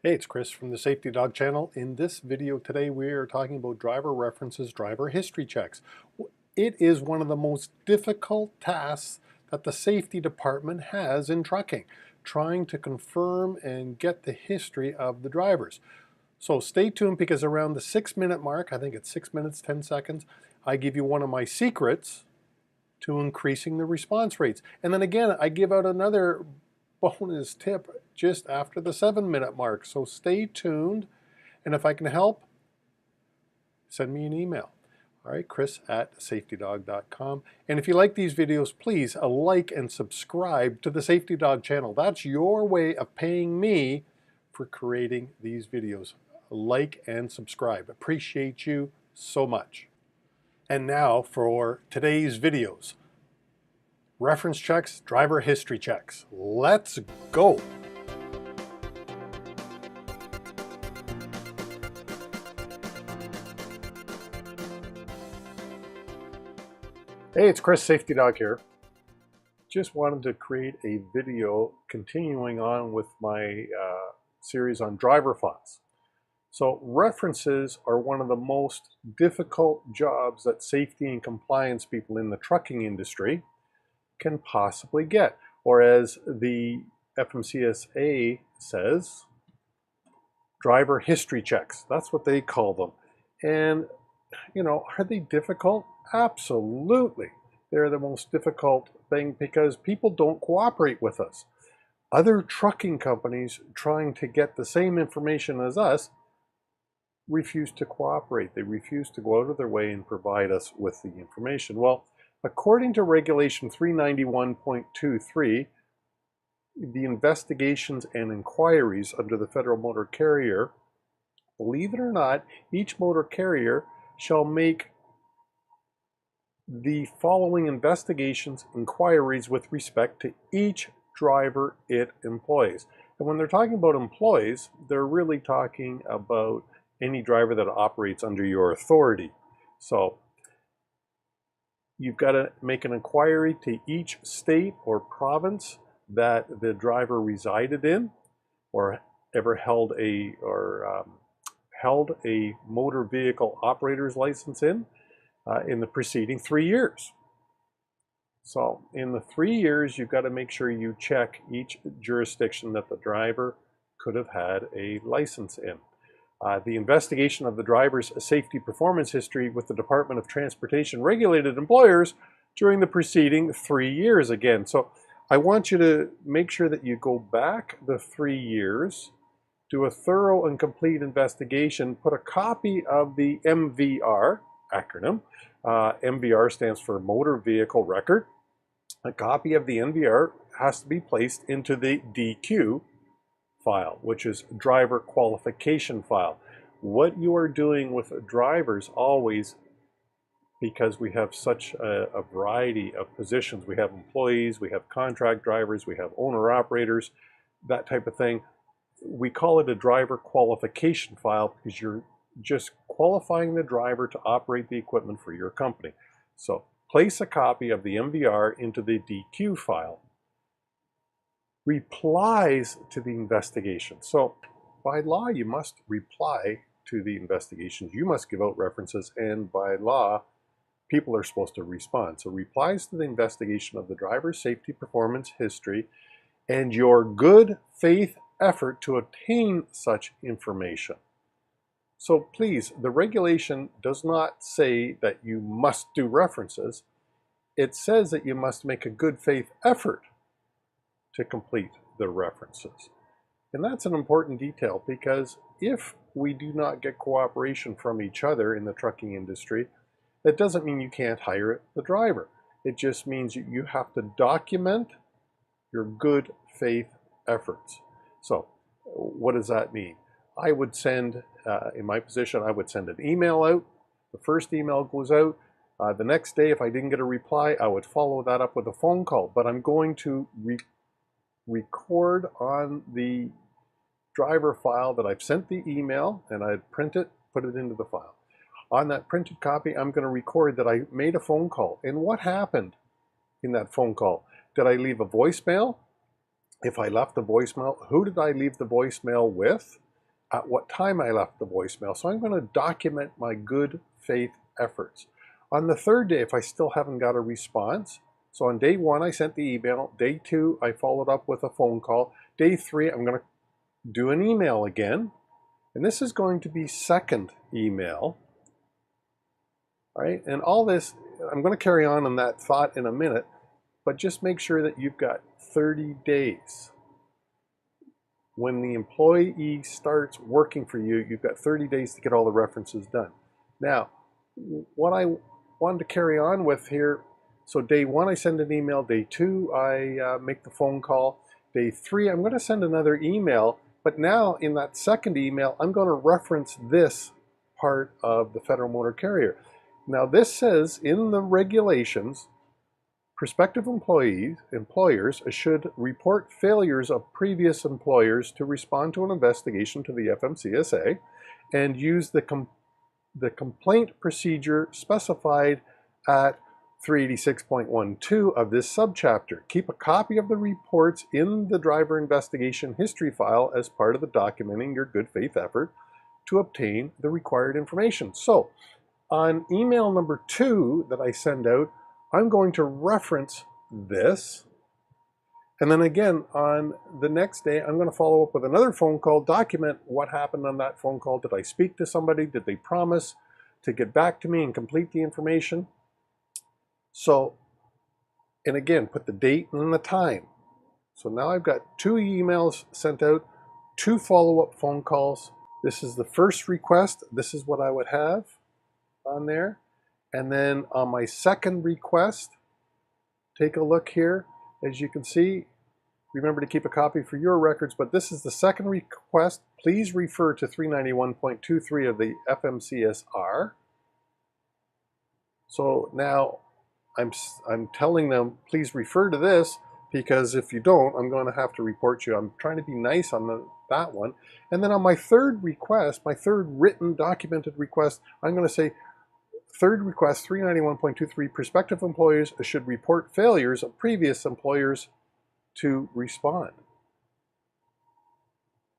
Hey, it's Chris from the Safety Dog channel. In this video today, we are talking about driver references, driver history checks. It is one of the most difficult tasks that the safety department has in trucking, trying to confirm and get the history of the drivers. So stay tuned because around the 6-minute mark, I think it's 6 minutes, 10 seconds, I give you one of my secrets to increasing the response rates. And then again, I give out another bonus tip just after the 7-minute mark. So stay tuned. And if I can help, send me an email. All right, chris@safetydog.com. And if you like these videos, please like and subscribe to the Safety Dog channel. That's your way of paying me for creating these videos. Like and subscribe. Appreciate you so much. And now for today's videos. Reference checks, driver history checks. Let's go. Hey, it's Chris, Safety Dog here. Just wanted to create a video continuing on with my series on driver files. So references are one of the most difficult jobs that safety and compliance people in the trucking industry can possibly get, or as the FMCSA says, driver history checks. That's what they call them. And, you know, are they difficult? Absolutely. They're the most difficult thing because people don't cooperate with us. Other trucking companies trying to get the same information as us refuse to cooperate. They refuse to go out of their way and provide us with the information. Well, according to Regulation 391.23, the investigations and inquiries under the Federal Motor Carrier, believe it or not, each motor carrier shall make the following investigations, inquiries with respect to each driver it employs. And when they're talking about employees, they're really talking about any driver that operates under your authority. So you've got to make an inquiry to each state or province that the driver resided in or ever held a motor vehicle operator's license in the preceding 3 years. So in the 3 years, you've got to make sure you check each jurisdiction that the driver could have had a license in. The investigation of the driver's safety performance history with the Department of Transportation regulated employers during the preceding 3 years again. So I want you to make sure that you go back the 3 years, do a thorough and complete investigation, put a copy of the MVR acronym. MVR stands for Motor Vehicle Record. A copy of the MVR has to be placed into the DQ file, which is driver qualification file. What you are doing with drivers always, because we have such a variety of positions, we have employees, we have contract drivers, we have owner operators, that type of thing. We call it a driver qualification file because you're just qualifying the driver to operate the equipment for your company. So place a copy of the MVR into the DQ file. Replies to the investigation. So by law, you must reply to the investigations. You must give out references, and by law, people are supposed to respond. So replies to the investigation of the driver's safety performance history and your good faith effort to obtain such information. So please, the regulation does not say that you must do references. It says that you must make a good faith effort to complete the references. And that's an important detail because if we do not get cooperation from each other in the trucking industry, that doesn't mean you can't hire the driver. It just means you have to document your good faith efforts. So what does that mean? I would send, in my position, I would send an email out. The first email goes out. The next day, if I didn't get a reply, I would follow that up with a phone call. But I'm going to record on the driver file that I've sent the email, and I'd print it, put it into the file. On that printed copy, I'm going to record that I made a phone call. And what happened in that phone call? Did I leave a voicemail? If I left the voicemail, who did I leave the voicemail with? at what time I left the voicemail. So I'm going to document my good faith efforts. On the third day, if I still haven't got a response, so on day 1, I sent the email. Day 2, I followed up with a phone call. Day 3, I'm going to do an email again. And this is going to be second email. All right, and all this, I'm going to carry on that thought in a minute, but just make sure that you've got 30 days. When the employee starts working for you, you've got 30 days to get all the references done. Now, what I wanted to carry on with here, so day 1, I send an email. Day 2, I make the phone call. Day 3, I'm going to send another email, but now in that second email, I'm going to reference this part of the Federal Motor Carrier. Now this says in the regulations, prospective employers should report failures of previous employers to respond to an investigation to the FMCSA and use the complaint procedure specified at 386.12 of this subchapter. Keep a copy of the reports in the driver investigation history file as part of the documenting your good faith effort to obtain the required information. So on email number 2 that I send out, I'm going to reference this. And then again, on the next day, I'm going to follow up with another phone call, document what happened on that phone call. Did I speak to somebody? Did they promise to get back to me and complete the information? So, and again, put the date and the time. So now I've got 2 emails sent out, 2 follow-up phone calls. This is the first request. This is what I would have on there. And then on my second request, take a look here. As you can see, remember to keep a copy for your records, but this is the second request. Please refer to 391.23 of the FMCSR. So now I'm telling them, please refer to this, because if you don't, I'm going to have to report you. I'm trying to be nice on that one. And then on my third request, my third written documented request, I'm going to say, third request, 391.23, prospective employers should report failures of previous employers to respond.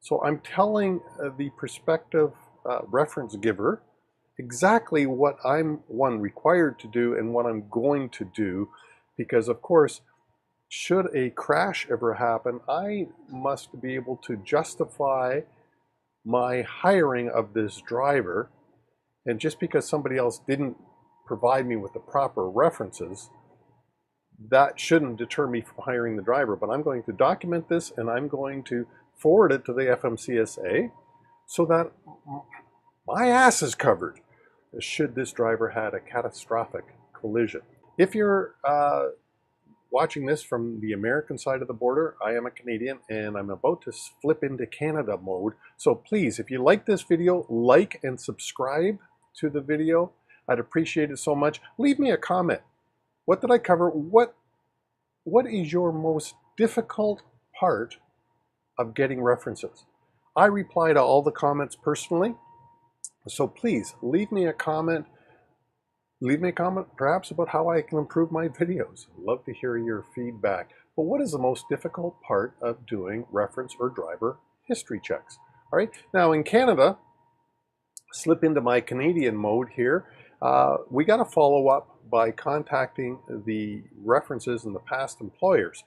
So I'm telling the prospective reference giver exactly what I'm, one, required to do and what I'm going to do, because of course, should a crash ever happen, I must be able to justify my hiring of this driver. And just because somebody else didn't provide me with the proper references, that shouldn't deter me from hiring the driver. But I'm going to document this and I'm going to forward it to the FMCSA so that my ass is covered should this driver had a catastrophic collision. If you're watching this from the American side of the border, I am a Canadian and I'm about to flip into Canada mode. So please, if you like this video, like and subscribe to the video. I'd appreciate it so much. Leave me a comment. What did I cover? What is your most difficult part of getting references? I reply to all the comments personally. So please leave me a comment. Leave me a comment perhaps about how I can improve my videos. I'd love to hear your feedback. But what is the most difficult part of doing reference or driver history checks? All right, now in Canada, slip into my Canadian mode here. We got to follow up by contacting the references and the past employers.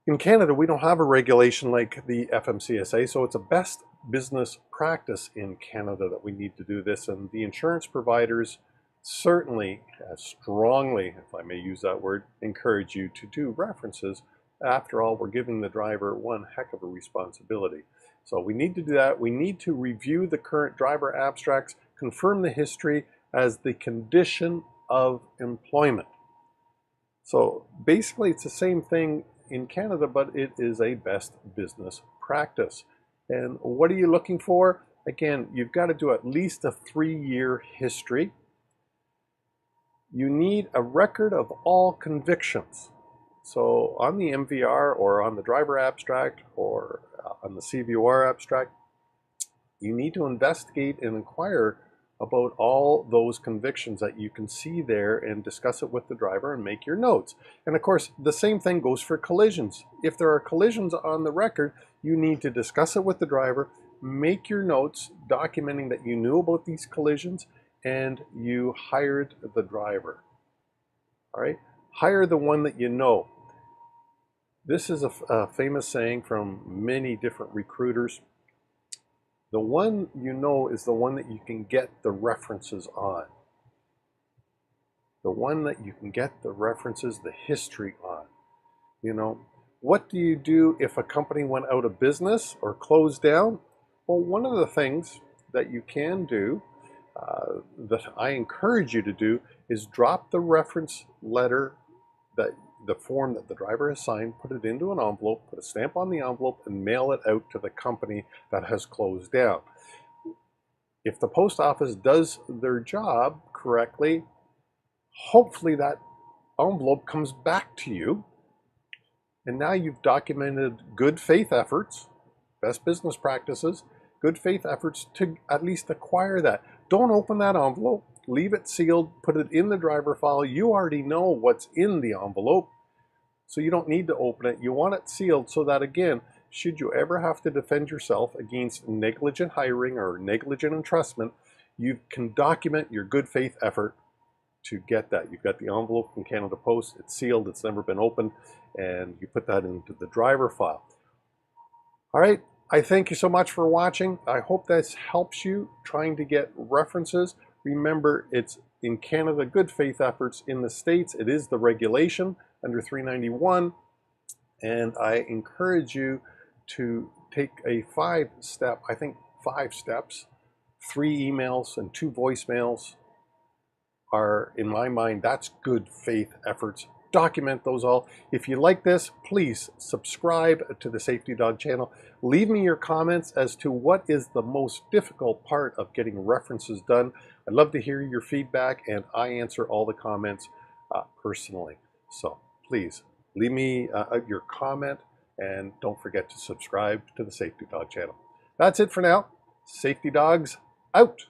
In Canada, we don't have a regulation like the FMCSA, so it's a best business practice in Canada that we need to do this, and the insurance providers certainly strongly, if I may use that word, encourage you to do references. After all, we're giving the driver one heck of a responsibility. So we need to do that. We need to review the current driver abstracts, confirm the history as the condition of employment. So basically it's the same thing in Canada, but it is a best business practice. And what are you looking for? Again, you've got to do at least a 3-year history. You need a record of all convictions. So on the MVR or on the driver abstract or on the CVOR abstract, you need to investigate and inquire about all those convictions that you can see there and discuss it with the driver and make your notes. And of course, the same thing goes for collisions. If there are collisions on the record, you need to discuss it with the driver, make your notes documenting that you knew about these collisions and you hired the driver. All right, hire the one that you know. This is a famous saying from many different recruiters. The one you know is the one that you can get the references on. The one that you can get the references, the history on. You know, what do you do if a company went out of business or closed down? Well, one of the things that you can do, that I encourage you to do, is drop the reference letter, that the form that the driver has signed, put it into an envelope, put a stamp on the envelope, and mail it out to the company that has closed down. If the post office does their job correctly, hopefully that envelope comes back to you, and now you've documented good faith efforts, best business practices, good faith efforts to at least acquire that. Don't open that envelope. Leave it sealed, put it in the driver file. You already know what's in the envelope, so you don't need to open it. You want it sealed so that, again, should you ever have to defend yourself against negligent hiring or negligent entrustment, you can document your good faith effort to get that. You've got the envelope from Canada Post, it's sealed, it's never been opened, and you put that into the driver file. All right, I thank you so much for watching. I hope this helps you trying to get references. Remember, it's in Canada, good faith efforts. In the States, it is the regulation under 391. And I encourage you to take a 5-step, I think 5 steps, 3 emails and 2 voicemails are, in my mind, that's good faith efforts. Document those all. If you like this, please subscribe to the Safety Dog channel. Leave me your comments as to what is the most difficult part of getting references done. I'd love to hear your feedback, and I answer all the comments personally. So please leave me your comment, and don't forget to subscribe to the Safety Dog channel. That's it for now. Safety Dogs out.